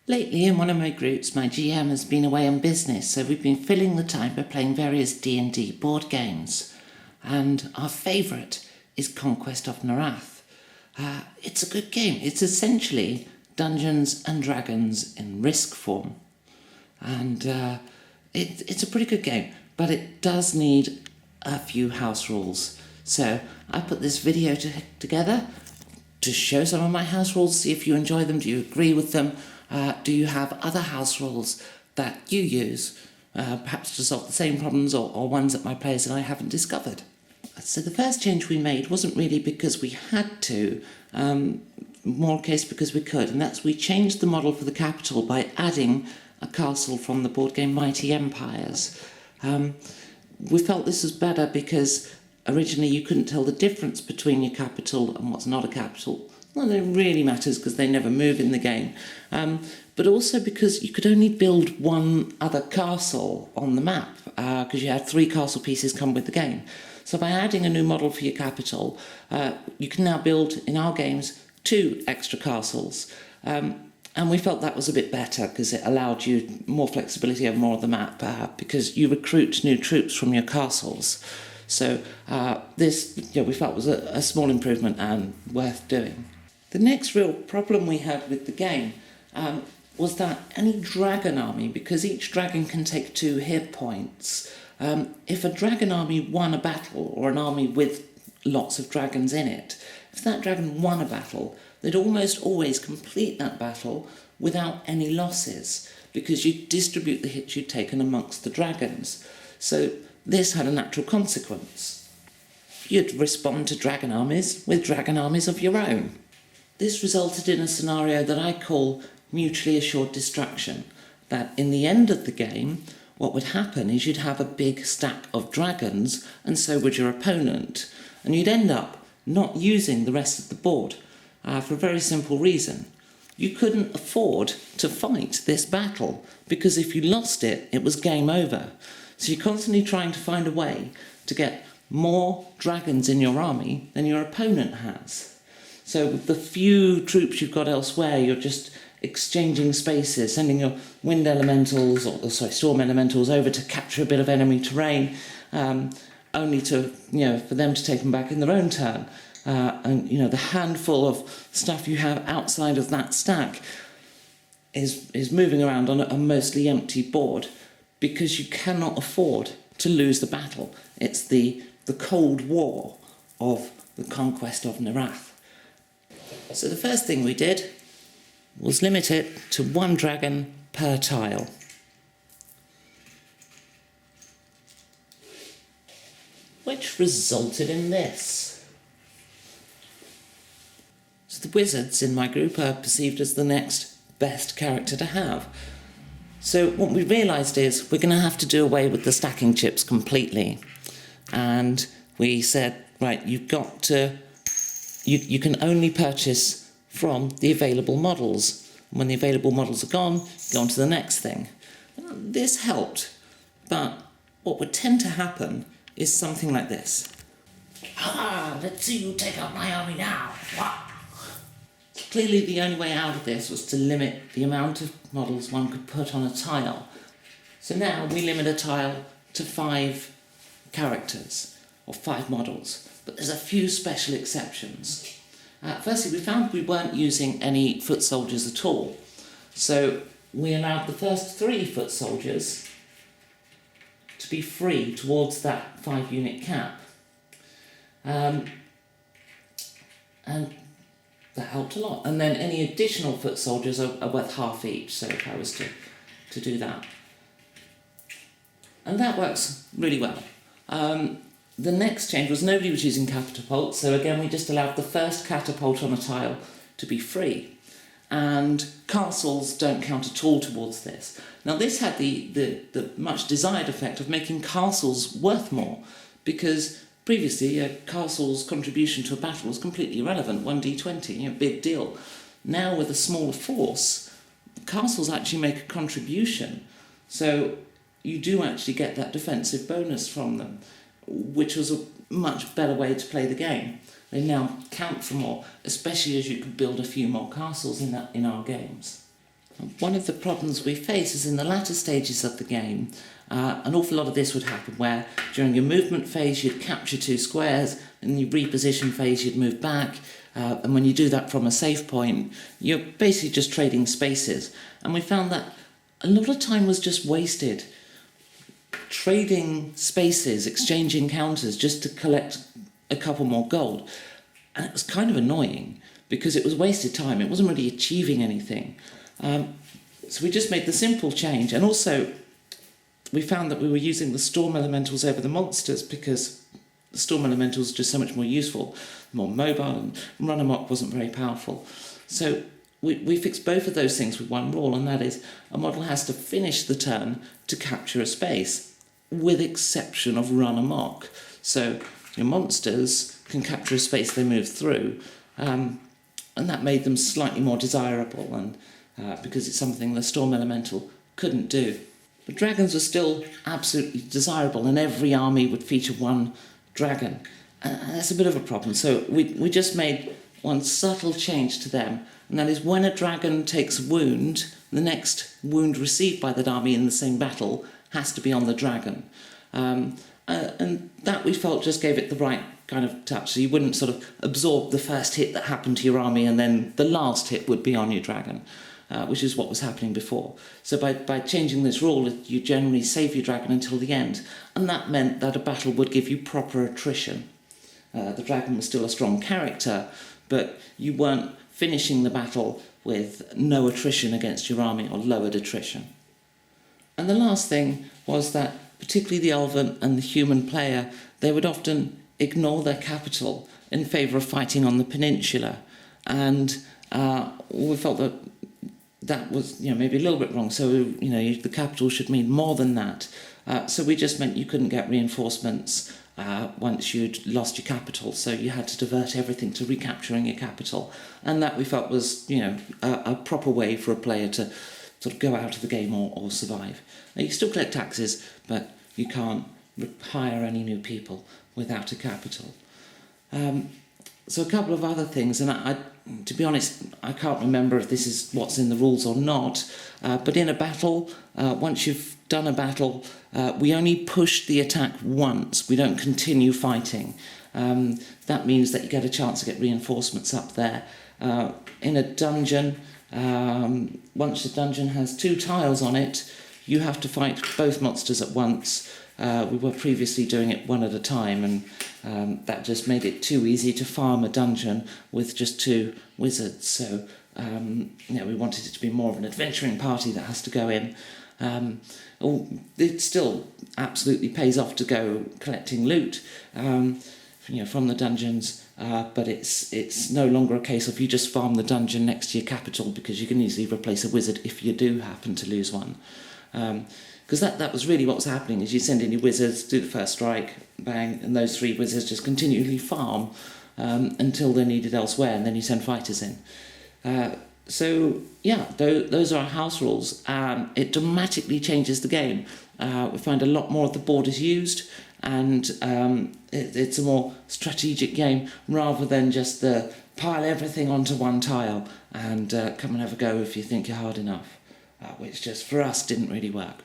Lately, in one of my groups, my GM has been away on business, so we've been filling the time by playing various D&D board games. And our favourite is Conquest of Nerath. It's a good game. It's essentially Dungeons and Dragons in Risk form. And it's a pretty good game, but it does need a few house rules. So I put this video together to show some of my house rules, see if you enjoy them, do you agree with them? Do you have other house rules that you use, perhaps to solve the same problems or ones that my players and I haven't discovered? So the first change we made wasn't really because we had to, more a case because we could, and that's we changed the model for the capital by adding a castle from the board game Mighty Empires. We felt this was better because originally you couldn't tell the difference between your capital and what's not a capital. Well, it really matters because they never move in the game. But also because you could only build one other castle on the map because you had 3 castle pieces come with the game. So by adding a new model for your capital, you can now build, in our games, 2 extra castles. And we felt that was a bit better because it allowed you more flexibility over more of the map because you recruit new troops from your castles. So this, we felt was a small improvement and worth doing. The next real problem we had with the game was that any dragon army, because each dragon can take 2 hit points, if a dragon army won a battle, or an army with lots of dragons in it, if that dragon won a battle, they'd almost always complete that battle without any losses, because you distribute the hits you'd taken amongst the dragons. So this had a natural consequence. You'd respond to dragon armies with dragon armies of your own. This resulted in a scenario that I call mutually assured destruction, that in the end of the game, what would happen is you'd have a big stack of dragons, and so would your opponent, and you'd end up not using the rest of the board for a very simple reason. You couldn't afford to fight this battle, because if you lost it, it was game over. So you're constantly trying to find a way to get more dragons in your army than your opponent has. So with the few troops you've got elsewhere, you're just exchanging spaces, sending your wind elementals, storm elementals over to capture a bit of enemy terrain, only to, for them to take them back in their own turn. And the handful of stuff you have outside of that stack is moving around on a mostly empty board because you cannot afford to lose the battle. It's the Cold War of the Conquest of Nerath. So the first thing we did was limit it to 1 dragon per tile. Which resulted in this. So the wizards in my group are perceived as the next best character to have. So what we realised is we're going to have to do away with the stacking chips completely. And we said, right, you've got to... You can only purchase from the available models. When the available models are gone, go on to the next thing. This helped, but what would tend to happen is something like this. Let's see you take out my army now. Clearly the only way out of this was to limit the amount of models one could put on a tile. So now we limit a tile to 5 characters, or 5 models. But there's a few special exceptions. Firstly, we found we weren't using any foot soldiers at all. So we allowed the first 3 foot soldiers to be free towards that 5-unit cap. And that helped a lot. And then any additional foot soldiers are worth half each, so if I was to do that. And that works really well. The next change was nobody was using catapults, so again we just allowed the first catapult on a tile to be free. And castles don't count at all towards this. Now this had the much desired effect of making castles worth more, because previously a castle's contribution to a battle was completely irrelevant, 1d20, big deal. Now with a smaller force, castles actually make a contribution, so you do actually get that defensive bonus from them, which was a much better way to play the game. They now count for more, especially as you could build a few more castles in our games. One of the problems we face is in the latter stages of the game, an awful lot of this would happen where during your movement phase you'd capture 2 squares, and your reposition phase you'd move back, and when you do that from a save point, you're basically just trading spaces. And we found that a lot of time was just wasted trading spaces, exchanging counters just to collect a couple more gold. And it was kind of annoying because it was wasted time. It wasn't really achieving anything. So we just made the simple change. And also, we found that we were using the storm elementals over the monsters because the storm elementals are just so much more useful, more mobile, and run amok wasn't very powerful. So we fixed both of those things with one rule, and that is a model has to finish the turn to capture a space, with exception of run amok. So your monsters can capture a space they move through, and that made them slightly more desirable, and because it's something the storm elemental couldn't do. But dragons were still absolutely desirable, and every army would feature one dragon. And that's a bit of a problem. So we just made one subtle change to them, and that is when a dragon takes a wound, the next wound received by that army in the same battle has to be on the dragon. And that we felt just gave it the right kind of touch. So you wouldn't sort of absorb the first hit that happened to your army and then the last hit would be on your dragon, which is what was happening before. So by changing this rule, you generally save your dragon until the end, and that meant that a battle would give you proper attrition. The dragon was still a strong character, but you weren't finishing the battle with no attrition against your army or lowered attrition. And the last thing was that particularly the elven and the human player, they would often ignore their capital in favour of fighting on the peninsula. And we felt that was maybe a little bit wrong. So the capital should mean more than that. So we just meant you couldn't get reinforcements once you'd lost your capital. So you had to divert everything to recapturing your capital. And that we felt was a proper way for a player to sort of go out of the game or survive. Now, you still collect taxes, but you can't hire any new people without a capital. So a couple of other things, and I, to be honest, I can't remember if this is what's in the rules or not, but in a battle, once you've done a battle, we only push the attack once. We don't continue fighting. That means that you get a chance to get reinforcements up there. In a dungeon, once the dungeon has 2 tiles on it, you have to fight both monsters at once. We were previously doing it one at a time, and that just made it too easy to farm a dungeon with just 2 wizards. So we wanted it to be more of an adventuring party that has to go in. It still absolutely pays off to go collecting loot from the dungeons, but it's no longer a case of you just farm the dungeon next to your capital, because you can easily replace a wizard if you do happen to lose one. Because that was really what was happening, is you send in your wizards, do the first strike, bang, and those 3 wizards just continually farm until they're needed elsewhere, and then you send fighters in. Those are our house rules. It dramatically changes the game. We find a lot more of the board is used, and it's a more strategic game rather than just the pile everything onto one tile and come and have a go if you think you're hard enough, which just for us didn't really work.